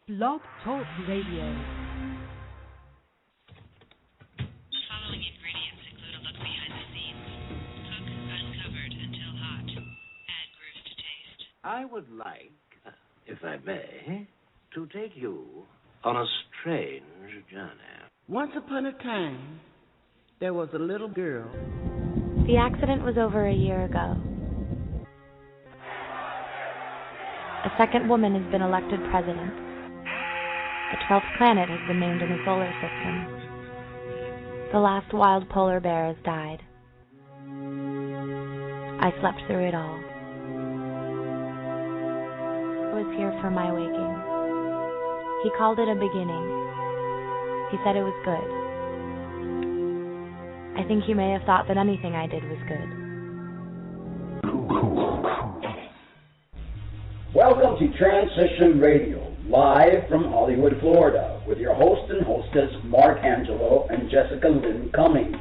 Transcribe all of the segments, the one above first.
Blog Talk Radio. Following ingredients include a look behind the scenes. Cook uncovered until hot. Add grooves to taste. I would like, if I may, to take you on a strange journey. Once upon a time, there was a little girl. The accident was over a year ago. A second woman has been elected president. The 12th planet has been named in the solar system. The last wild polar bear has died. I slept through it all. I was here for my waking. He called it a beginning. He said it was good. I think he may have thought that anything I did was good. Welcome to Transition Radio, live from Hollywood, Florida, with your host and hostess, Mark Angelo and Jessica Lynn Cummings.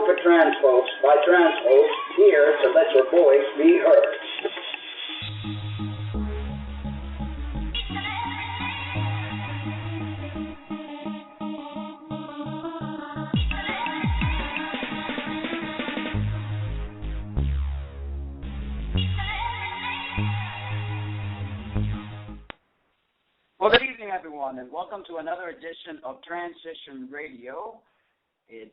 For trans folks, by trans folks, here to let your voice be heard. Well, good evening, everyone, and welcome to another edition of Transition Radio. It's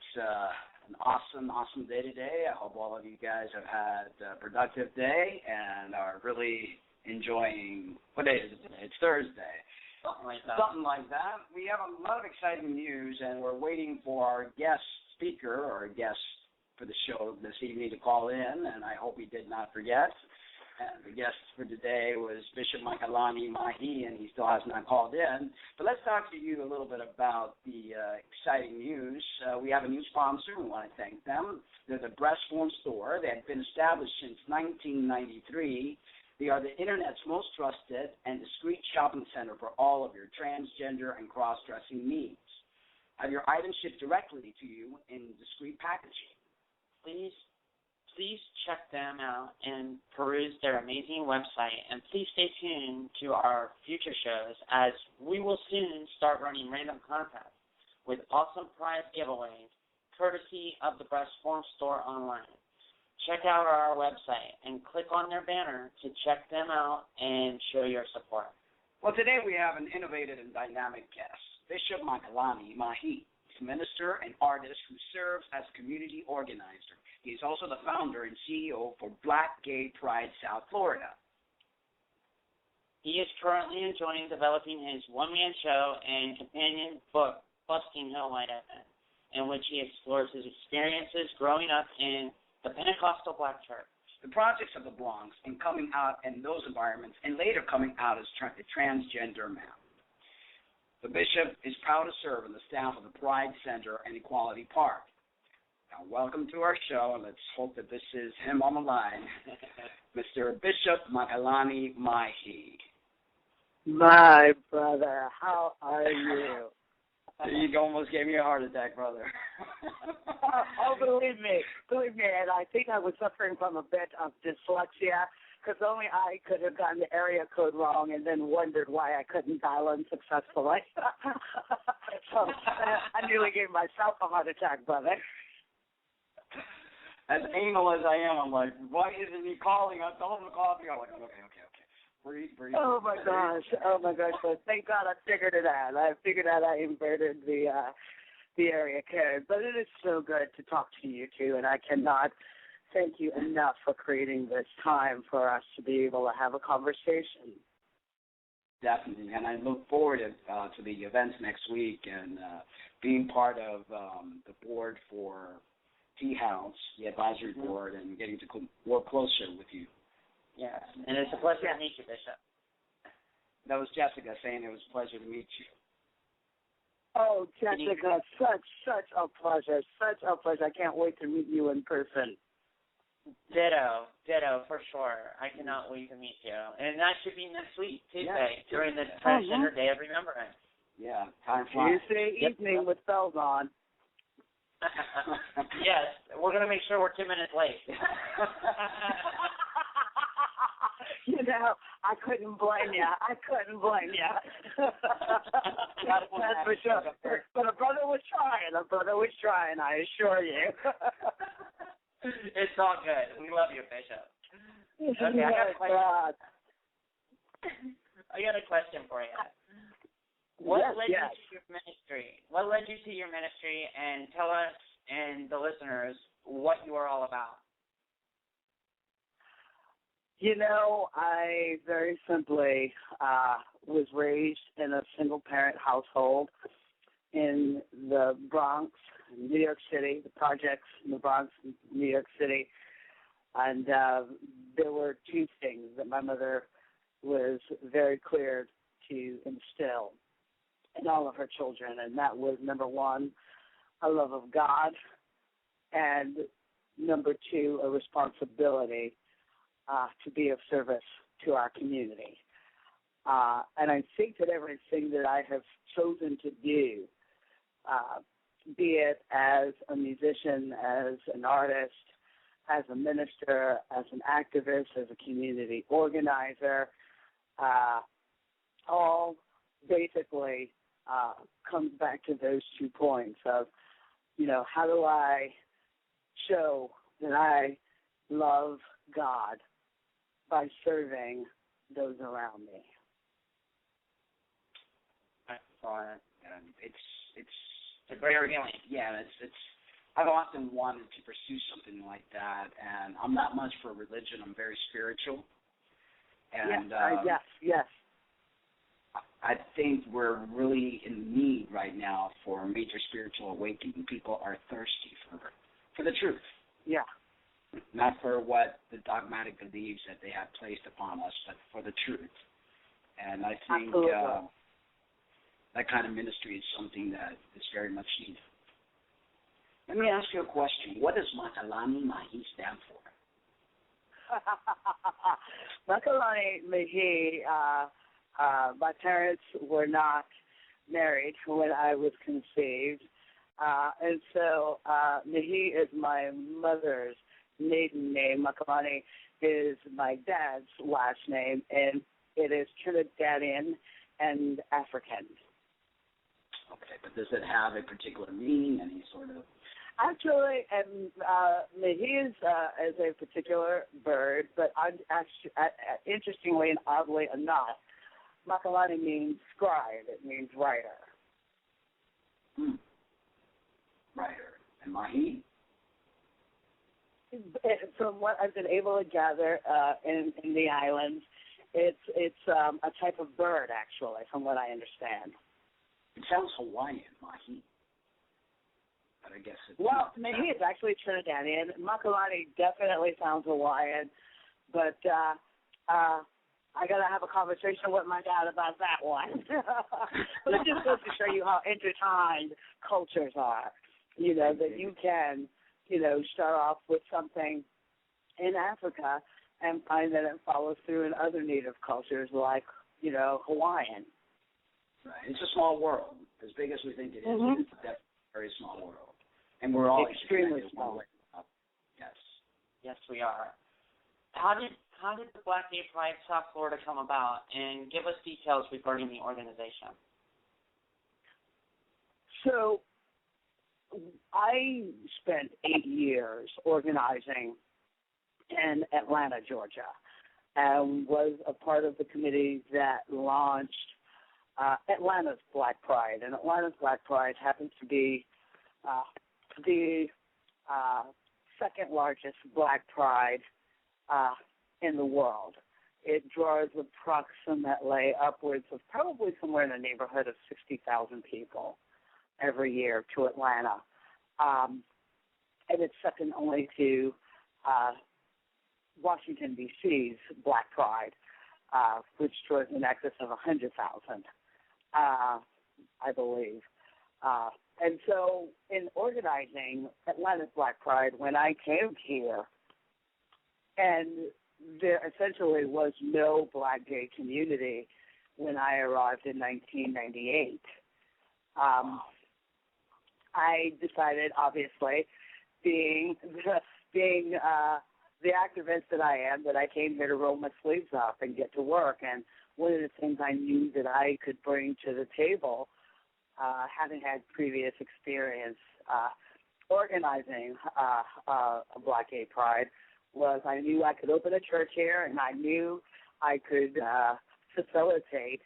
an awesome day today. I hope all of you guys have had a productive day and are really enjoying, what day is it today? It's Thursday. Something like that. We have a lot of exciting news, and we're waiting for our guest speaker or guest for the show this evening to call in, and I hope he did not forget. And the guest for today was Bishop Makalani-MaHee, and he still has not called in. But let's talk to you a little bit about the exciting news. We have a new sponsor. We want to thank them. They're the Breast Form Store. They have been established since 1993. They are the Internet's most trusted and discreet shopping center for all of your transgender and cross-dressing needs. Have your items shipped directly to you in discreet packaging. Please check them out and peruse their amazing website, and please stay tuned to our future shows as we will soon start running random contests with awesome prize giveaways courtesy of the Breast Form Store online. Check out our website and click on their banner to check them out and show your support. Well, today we have an innovative and dynamic guest, Bishop Makalani-MaHee. He's a minister and artist who serves as a community organizer. He is also the founder and CEO for Black Gay Pride South Florida. He is currently enjoying developing his one-man show and companion book, Busting Hill White Event, in which he explores his experiences growing up in the Pentecostal Black Church. The projects of the Bronx and coming out in those environments and later coming out as a transgender man. The bishop is proud to serve on the staff of the Pride Center and Equality Park. Now, welcome to our show, and let's hope that this is him on the line, Mr. Bishop Makalani-MaHee. My brother, how are you? You almost gave me a heart attack, brother. Oh, believe me, and I think I was suffering from a bit of dyslexia, because only I could have gotten the area code wrong and then wondered why I couldn't dial in successfully. So I nearly gave myself a heart attack, brother. As anal as I am, I'm like, why isn't he calling? I told him to call me. I'm like, okay. Breathe. Oh my gosh. But thank God I figured it out. I inverted the area code. But it is so good to talk to you two, and I cannot thank you enough for creating this time for us to be able to have a conversation. Definitely, and I look forward to the events next week and being part of the board for T-House, the advisory board, and getting to work closer with you. Yes, and it's a pleasure to meet you, Bishop. That was Jessica saying it was a pleasure to meet you. Oh, Jessica, such a pleasure. I can't wait to meet you in person. Ditto, for sure. I cannot wait to meet you. And that should be next week, Tuesday, during the Transgender Day of Remembrance. Yeah, time flies. Tuesday evening with bells on. Yes, we're going to make sure we're 2 minutes late. You know, I couldn't blame you. That's for sure. But a brother was trying, I assure you. It's all good. We love you, Bishop. Okay, I got a question for you. What led you to your ministry? What led you to your ministry? And tell us and the listeners what you are all about. You know, I very simply was raised in a single-parent household in the Bronx, New York City, the projects in the Bronx, New York City. And there were two things that my mother was very clear to instill in all of her children, and that was, number one, a love of God, and number two, a responsibility to be of service to our community. And I think that everything that I have chosen to do, be it as a musician, as an artist, as a minister, as an activist, as a community organizer, all basically comes back to those 2 points of, you know, how do I show that I love God by serving those around me. Excellent. It's a great feeling. Yeah, it's. I've often wanted to pursue something like that, and I'm not much for religion. I'm very spiritual. And yes. I think we're really in need right now for a major spiritual awakening. People are thirsty for the truth. Yeah. Not for what the dogmatic beliefs that they have placed upon us, but for the truth. And I think that kind of ministry is something that is very much needed. Let me ask you a question. What does Makalani-MaHee stand for? Makalani-MaHee, my parents were not married when I was conceived. And so MaHee is my mother's maiden name. Makalani is my dad's last name, and it is Trinidadian and African. Okay, but does it have a particular meaning, any sort of? Actually, MaHee is a particular bird, but interestingly and oddly enough, Makalani means scribe. It means writer. Writer. And MaHee? From what I've been able to gather in the islands, it's a type of bird, actually, from what I understand. It sounds Hawaiian, MaHee. But I guess it's MaHee is actually Trinidadian. Makalani definitely sounds Hawaiian, but I got to have a conversation with my dad about that one. But it just goes to show you how intertwined cultures are. You know, that you can, you know, start off with something in Africa and find that it follows through in other native cultures like, you know, Hawaiian. Right. It's a small world. As big as we think it is, it's a very small world. And we're all extremely small. Yes. Yes, we are. How did the Black Gay Pride South Florida come about? And give us details regarding the organization. So I spent 8 years organizing in Atlanta, Georgia, and was a part of the committee that launched Atlanta's Black Pride. And Atlanta's Black Pride happens to be the second largest Black Pride in the world. It draws approximately upwards of probably somewhere in the neighborhood of 60,000 people every year to Atlanta. And it's second only to Washington, D.C.'s Black Pride, which draws in excess of 100,000, I believe. And so in organizing Atlanta's Black Pride, when I came here And there essentially was no black gay community when I arrived in 1998. I decided, obviously, being the activist that I am, that I came here to roll my sleeves up and get to work. And one of the things I knew that I could bring to the table, having had previous experience organizing a Black Gay Pride, was I knew I could open a church here, and I knew I could facilitate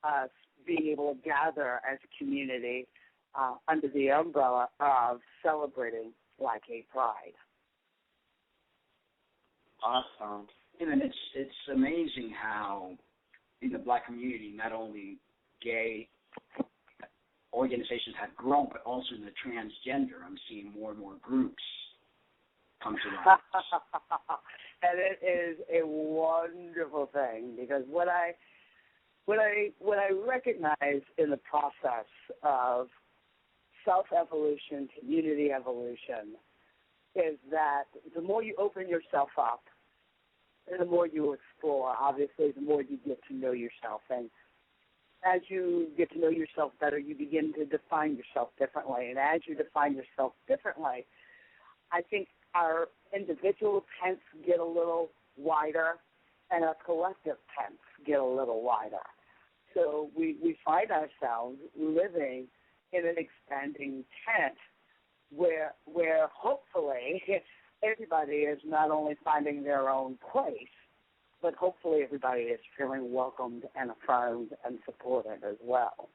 us being able to gather as a community under the umbrella of celebrating Black Gay Pride. Awesome. And it's amazing how in the Black community, not only gay organizations have grown, but also in the transgender. I'm seeing more and more groups come to life. And it is a wonderful thing, because what I recognize in the process of self-evolution, community evolution, is that the more you open yourself up, and the more you explore, obviously, the more you get to know yourself. And as you get to know yourself better, you begin to define yourself differently. And as you define yourself differently, I think our individual tents get a little wider, and our collective tents get a little wider. So we find ourselves living in an expanding tent where hopefully everybody is not only finding their own place, but hopefully everybody is feeling welcomed and affirmed and supported as well.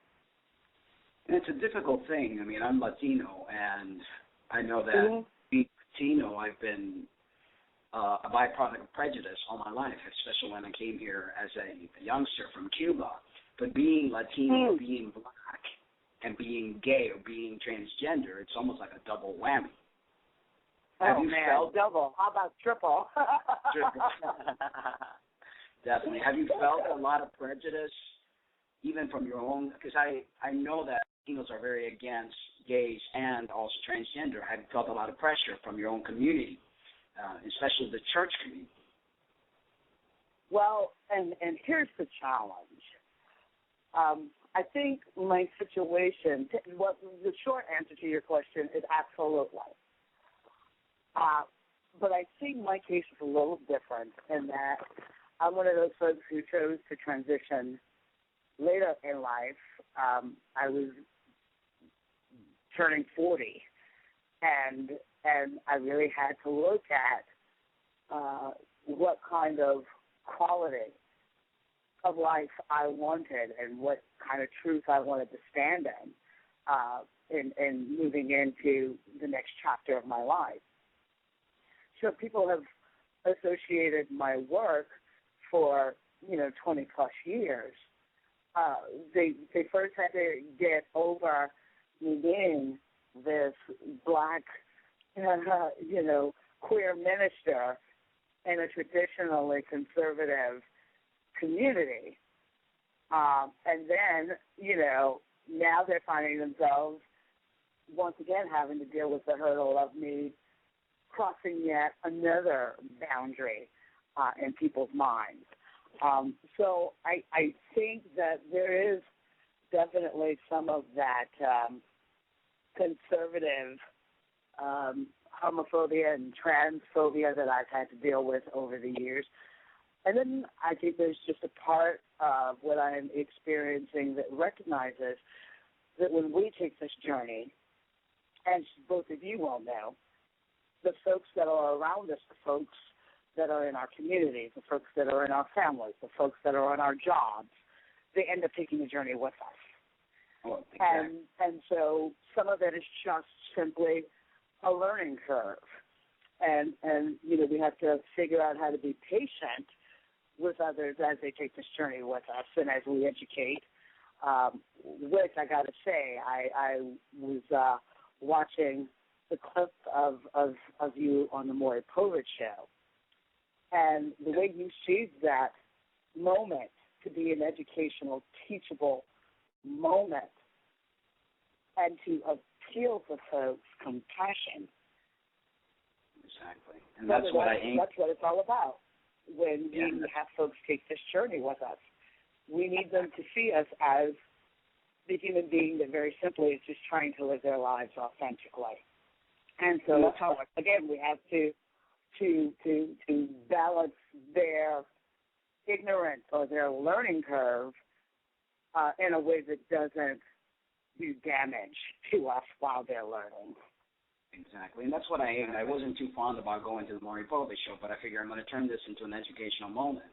And it's a difficult thing. I mean, I'm Latino, and I know that being Latino, I've been a byproduct of prejudice all my life, especially when I came here as a youngster from Cuba. But being Latino, being black, and being gay or being transgender, it's almost like a double whammy. Felt double? How about triple? Triple. Definitely. Have you felt a lot of prejudice, even from your own? Because I know that Latinos are very against gays and also transgender. Have you felt a lot of pressure from your own community, especially the church community? Well, and here's the challenge. I think my situation, the short answer to your question is absolutely. But I think my case is a little different in that I'm one of those folks who chose to transition later in life. I was turning 40, and I really had to look at what kind of quality of life I wanted and what kind of truth I wanted to stand in moving into the next chapter of my life. So people have associated my work for 20 plus years. They first had to get over me being this black, queer minister in a traditionally conservative community, and then now they're finding themselves once again having to deal with the hurdle of me crossing yet another boundary in people's minds. So I think that there is definitely some of that conservative homophobia and transphobia that I've had to deal with over the years. And then I think there's just a part of what I'm experiencing that recognizes that when we take this journey, as both of you well know, the folks that are around us, the folks that are in our communities, the folks that are in our families, the folks that are on our jobs, they end up taking the journey with us. Oh, exactly. And so some of it is just simply a learning curve. And we have to figure out how to be patient with others as they take this journey with us and as we educate, which I got to say, I was watching the clip of you on the Maury Povich show, and the way you seized that moment to be an educational, teachable moment and to appeal to folks' compassion Exactly. And that's what I aim. That's what it's all about. When we have folks take this journey with us, we need them to see us as the human being that very simply is just trying to live their lives authentically. And so that's how, again, we have to balance their ignorance or their learning curve in a way that doesn't do damage to us while they're learning. Exactly, and that's what I aimed. I wasn't too fond about going to the Maury Povich show, but I figured I'm going to turn this into an educational moment.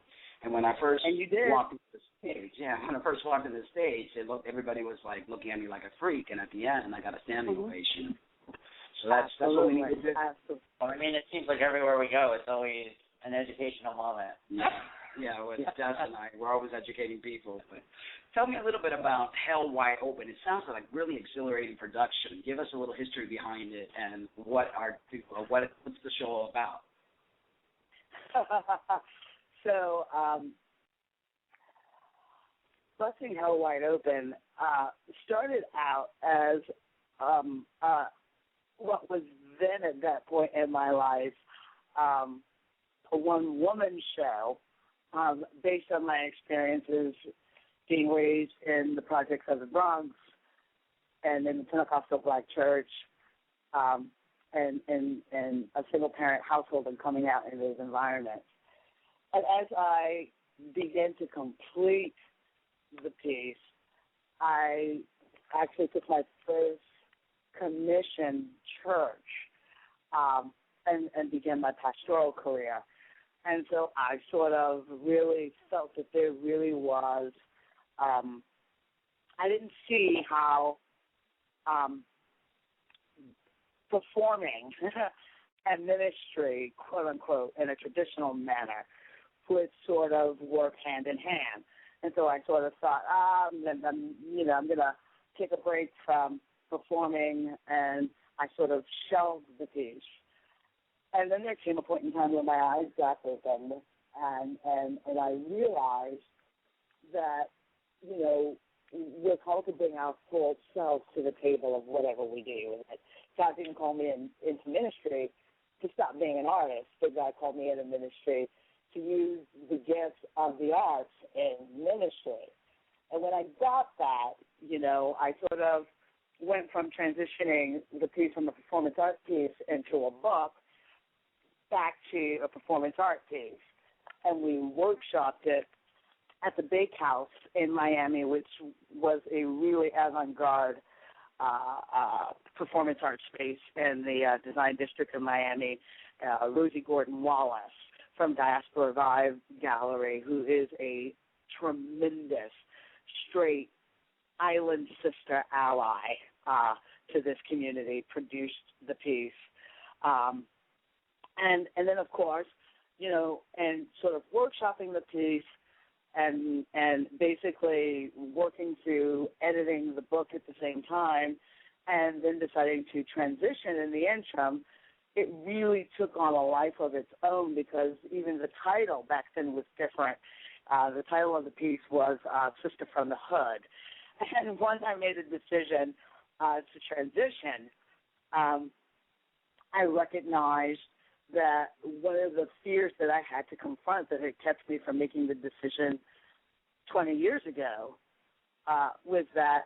And when I first walked into the stage, when I first walked to the stage, everybody was like looking at me like a freak, and at the end, I got a standing ovation. So that's what we need to do. Well, I mean, it seems like everywhere we go, it's always an educational moment. Yeah, with Jess and I, we're always educating people. But tell me a little bit about Hell Wide Open. It sounds like really exhilarating production. Give us a little history behind it and what's the show about? So, Busting Hell Wide Open started out as what was then at that point in my life a one-woman show based on my experiences being raised in the projects of the Bronx and in the Pentecostal Black Church and a single-parent household and coming out in those environments. And as I began to complete the piece, I actually took my first commissioned church and began my pastoral career. And so I sort of really felt that there really was, I didn't see how performing and ministry, quote unquote, in a traditional manner would sort of work hand in hand. And so I sort of thought, I'm going to take a break from performing, and I sort of shelved the piece. And then there came a point in time when my eyes got opened, and I realized that, we're called to bring our full selves to the table of whatever we do. And God didn't call me into ministry to stop being an artist, but God called me into ministry to use the gifts of the arts in ministry. And when I got that, I sort of went from transitioning the piece from a performance art piece into a book back to a performance art piece. And we workshopped it at the Bakehouse in Miami, which was a really avant-garde performance art space in the Design District of Miami. Rosie Gordon-Wallace from Diaspora Vive Gallery, who is a tremendous straight island sister ally to this community, produced the piece. And then, of course, and sort of workshopping the piece and basically working through editing the book at the same time, and then deciding to transition in the interim, it really took on a life of its own because even the title back then was different. The title of the piece was Sister from the Hood. And once I made a decision to transition, I recognized that one of the fears that I had to confront that had kept me from making the decision 20 years ago was that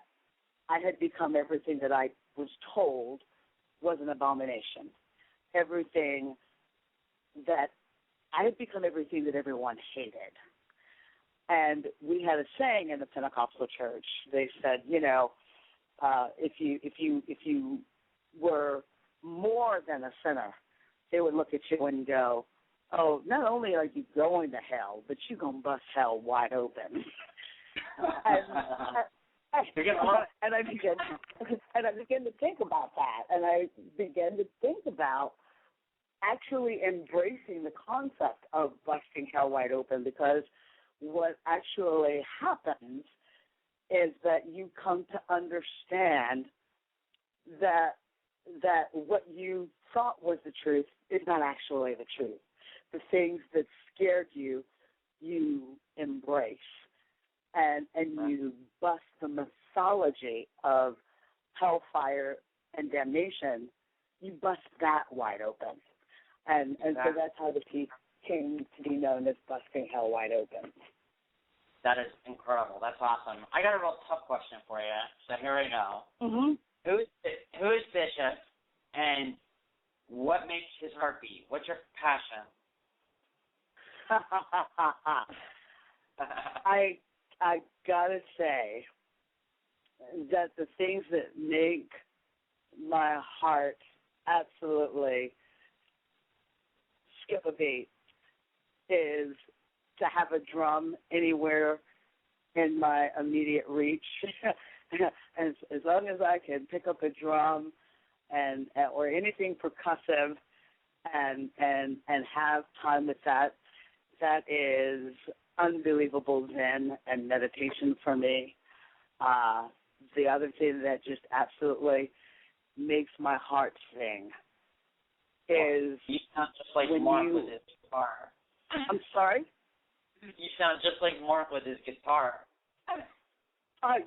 I had become everything that I was told was an abomination. Everything that I had become everything that everyone hated. And we had a saying in the Pentecostal church. They said, if you were more than a sinner, they would look at you and go, oh, not only are you going to hell, but you're going to bust hell wide open. And I began to think about that, and I began to think about actually embracing the concept of busting hell wide open, because what actually happens is that you come to understand that what you thought was the truth is not actually the truth. The things that scared you, you embrace. And you bust the mythology of hellfire and damnation, you bust that wide open. And so that's how the piece came to be known as Busting Hell Wide Open. That is incredible. That's awesome. I got a real tough question for you, so here we go. Mm-hmm. Who is Bishop, and what makes his heart beat? What's your passion? I gotta say that the things that make my heart absolutely skip a beat is to have a drum anywhere in my immediate reach. as long as I can pick up a drum and or anything percussive and have time with that, that is unbelievable zen and meditation for me. The other thing that just absolutely makes my heart sing is you sound just like Mark with his guitar. I'm sorry? You sound just like Mark with his guitar.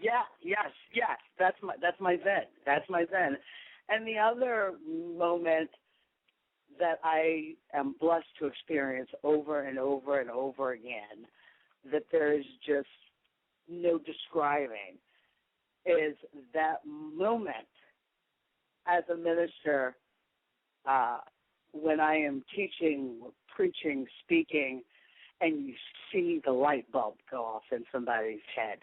Yes. That's my zen. That's my zen. And the other moment that I am blessed to experience over and over and over again, that there's just no describing, is that moment as a minister when I am teaching, preaching, speaking, and you see the light bulb go off in somebody's head.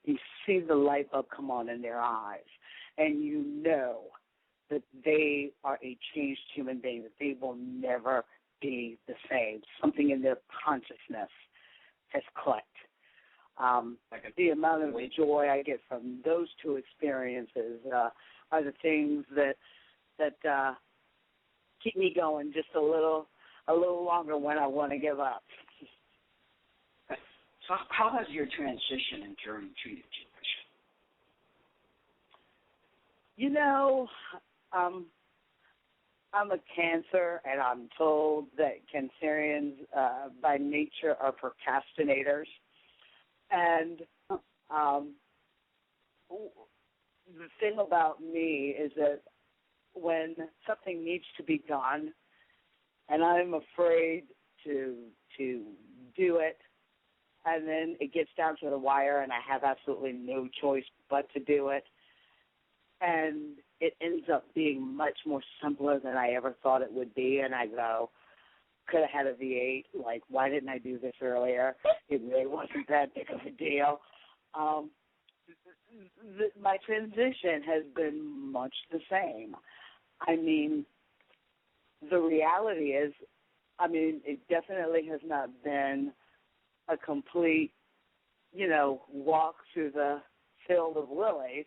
You see the light bulb come on in their eyes, and you know that they are a changed human being, that they will never be the same. Something in their consciousness has clicked. The amount of joy I get from those two experiences are the things that keep me going just a little longer when I want to give up. So how has your transition and journey treated you, Bishop? You know, I'm a Cancer, and I'm told that Cancerians by nature are procrastinators. And the thing about me is that when something needs to be done, and I'm afraid to do it, and then it gets down to the wire, and I have absolutely no choice but to do it, and it ends up being much more simpler than I ever thought it would be, and I go, could have had a V8, like, why didn't I do this earlier? It really wasn't that big of a deal. My transition has been much the same. I mean, the reality is, it definitely has not been a complete, walk through the field of lilies.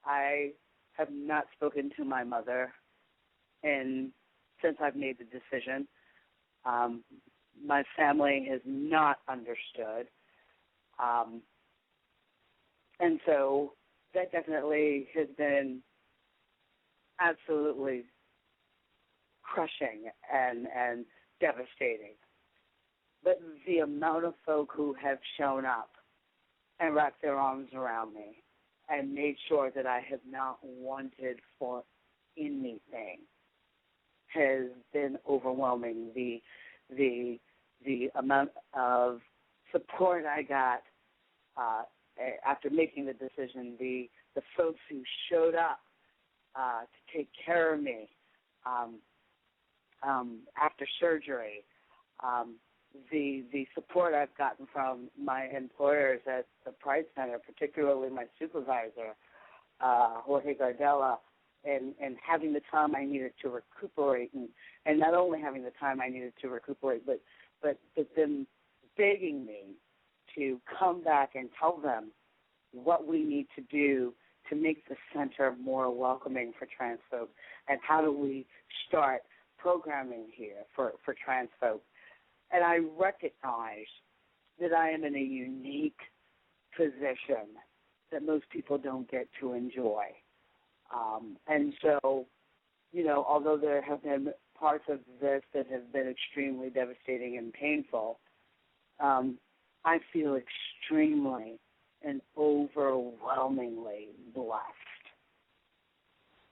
I have not spoken to my mother since I've made the decision. My family has not understood. And so that definitely has been absolutely crushing and devastating. But the amount of folk who have shown up and wrapped their arms around me and made sure that I have not wanted for anything has been overwhelming. The amount of support I got after making the decision, the folks who showed up to take care of me after surgery, the support I've gotten from my employers at the Pride Center, particularly my supervisor, Jorge Gardella, and having the time I needed to recuperate, and not only having the time I needed to recuperate, but them begging me to come back and tell them what we need to do to make the center more welcoming for trans folks, and how do we start programming here for trans folks. And I recognize that I am in a unique position that most people don't get to enjoy. And so, although there have been parts of this that have been extremely devastating and painful, I feel extremely and overwhelmingly blessed.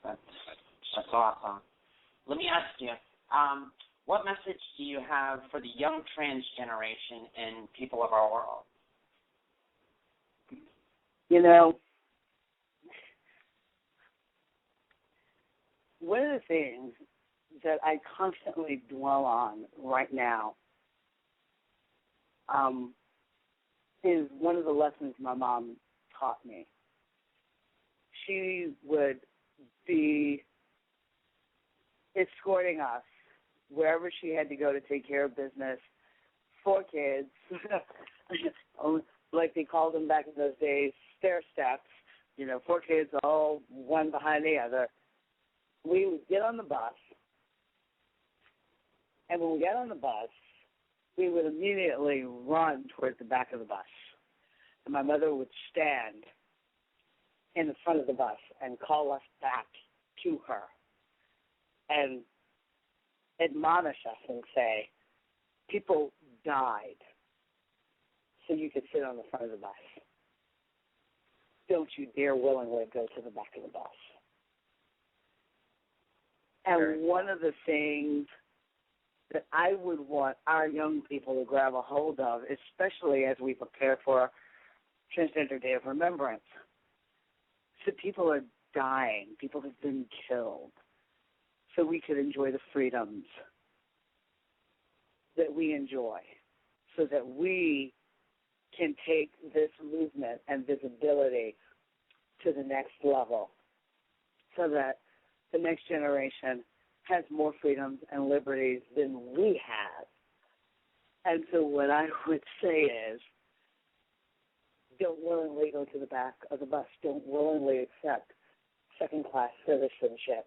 That's awesome. Let me ask you, what message do you have for the young trans generation and people of our world? You know, one of the things that I constantly dwell on right now is one of the lessons my mom taught me. She would be escorting us wherever she had to go to take care of business. 4 kids, like they called them back in those days, stair steps. 4 kids all one behind the other. We would get on the bus, and when we got on the bus, we would immediately run towards the back of the bus. And my mother would stand in the front of the bus and call us back to her and admonish us and say, people died so you could sit on the front of the bus. Don't you dare willingly go to the back of the bus. And one of the things that I would want our young people to grab a hold of, especially as we prepare for Transgender Day of Remembrance, so people are dying, people have been killed, so we could enjoy the freedoms that we enjoy, so that we can take this movement and visibility to the next level, so that the next generation has more freedoms and liberties than we have. And so what I would say is, don't willingly go to the back of the bus. Don't willingly accept second-class citizenship.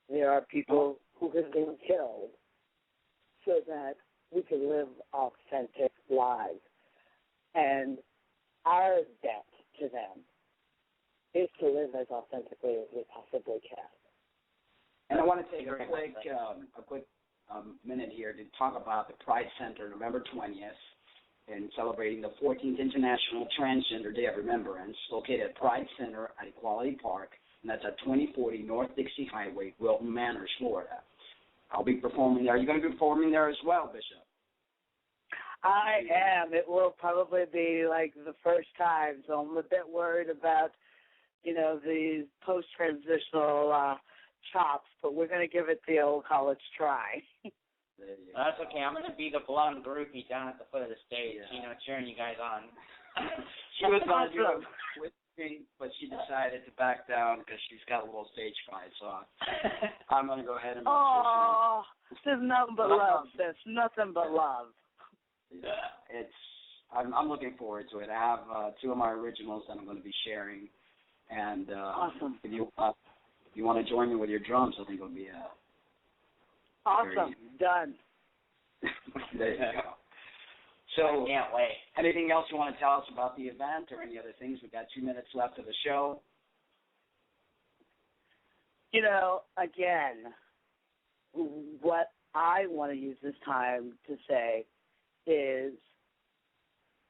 There are people who have been killed so that we can live authentic lives. And our debt to them is to live as authentically as we possibly can. And I want to take a quick minute here to talk about the Pride Center, November 20th, and celebrating the 14th International Transgender Day of Remembrance, located at Pride Center at Equality Park, and that's at 2040 North Dixie Highway, Wilton Manors, Florida. I'll be performing there. Are you going to be performing there as well, Bishop? I am. It will probably be like the first time, so I'm a bit worried about, the post-transitional chops, but we're going to give it the old college try. That's okay. I'm going to be the blonde groupie down at the foot of the stage, cheering you guys on. She was going to do it with me, but she decided to back down because she's got a little stage fright, so I'm going to go ahead and... Oh, there's nothing but love, sis. Nothing but love. Yeah, I'm looking forward to it. I have 2 of my originals that I'm going to be sharing, and awesome. If you want to join me with your drums, I think it'll be awesome. Done. There you go. So, I can't wait. Anything else you want to tell us about the event or any other things? We've got 2 minutes left of the show. Again, what I want to use this time to say is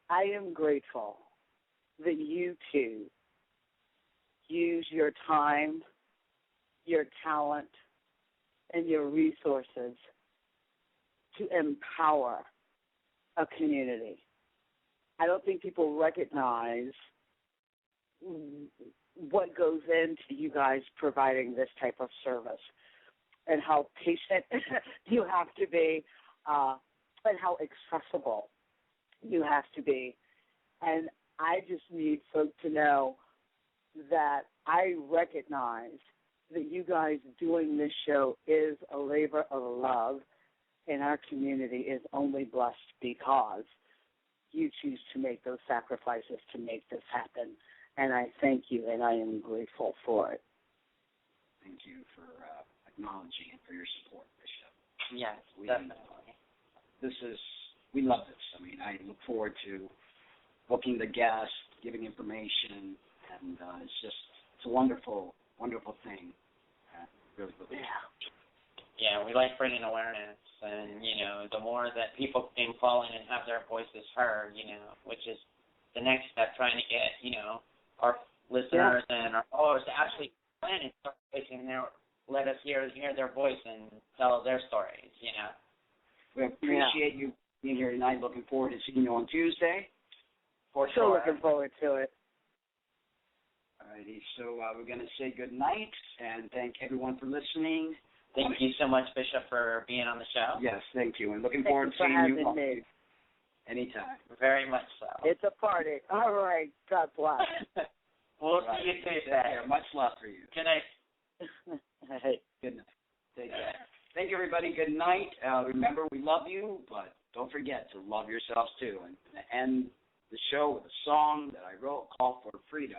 I am grateful that you two use your time, your talent, and your resources to empower a community. I don't think people recognize what goes into you guys providing this type of service and how patient you have to be and how accessible you have to be. And I just need folks to know that I recognize that you guys doing this show is a labor of love, and our community is only blessed because you choose to make those sacrifices to make this happen. And I thank you, and I am grateful for it. Thank you for acknowledging and for your support, Bishop. Yes, definitely. We love this. I mean, I look forward to booking the guests, giving information, and it's a wonderful, wonderful thing. Really, really. Yeah, we like bringing awareness, and, the more that people can call in and have their voices heard, which is the next step, trying to get, our listeners and our followers to actually plan and start voicing let us hear their voice and tell their stories, We appreciate you being here tonight. Looking forward to seeing you on Tuesday. For So sure. looking forward to it. All righty. So we're going to say good night and thank everyone for listening. Thank you so much, Bishop, for being on the show. Yes, thank you. And looking Thank forward you to for seeing you having me. anytime. Very much so. It's a party. All right. God bless. We'll see you Tuesday. Yeah, much love for you. Good night. Hey. Good night. Take care. Thank you, everybody. Good night. Remember, we love you, but don't forget to love yourselves, too. And end the show with a song that I wrote called For Freedom.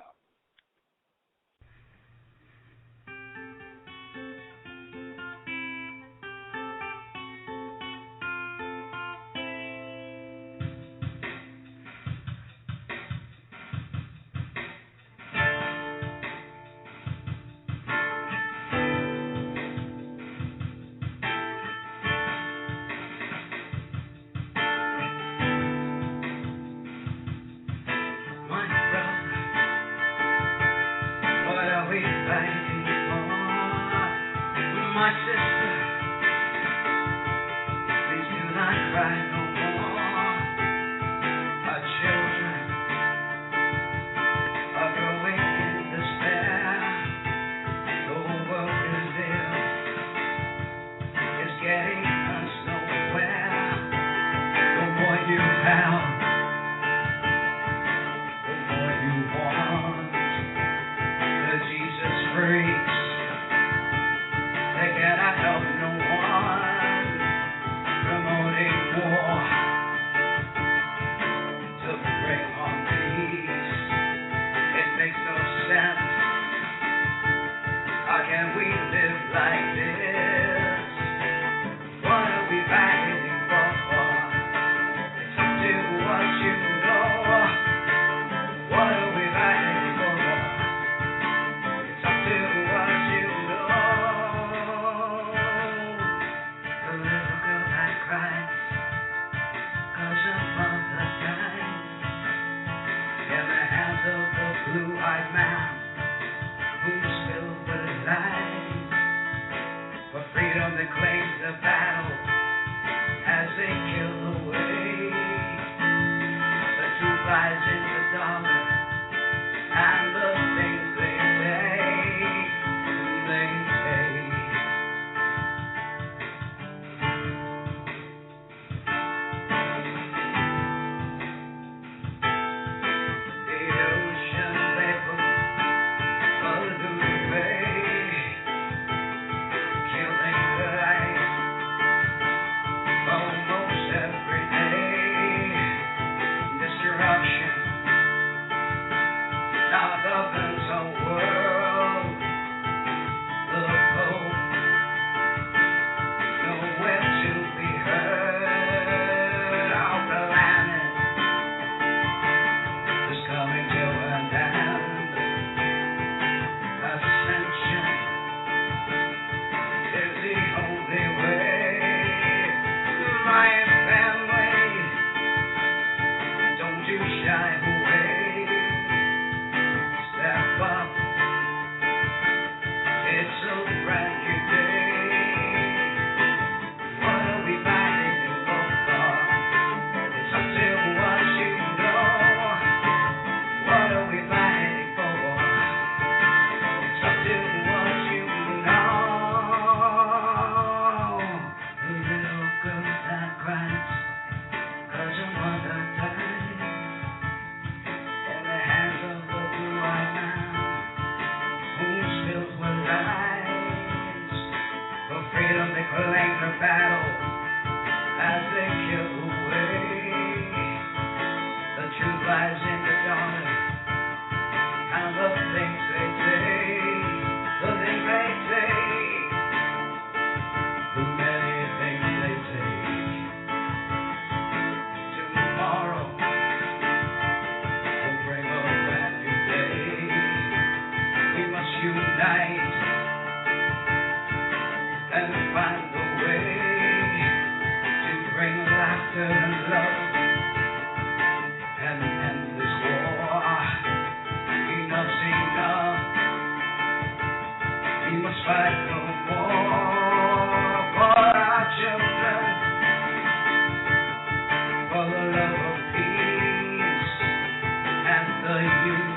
And endless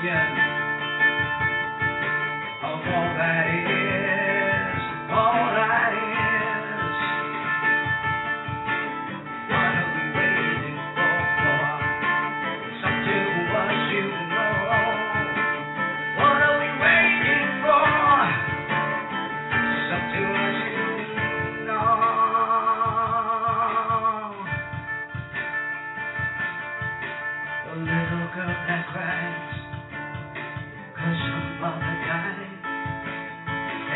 union of all that is, all that is. What are we waiting for? It's up to us, you know. What are we waiting for? It's up to us, you know. The little girl that cries 'cause her mother died,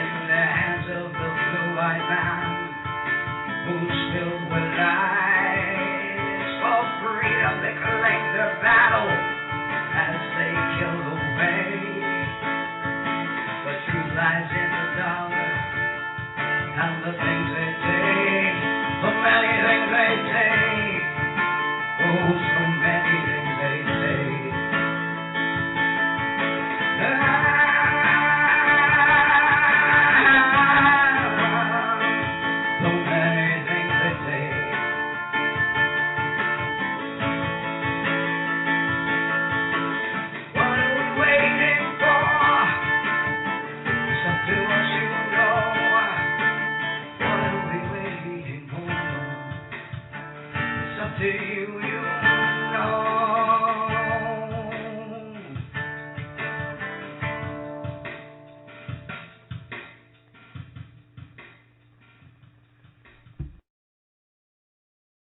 in the hands of the blue-eyed man who's filled with lies. For freedom they claim their back.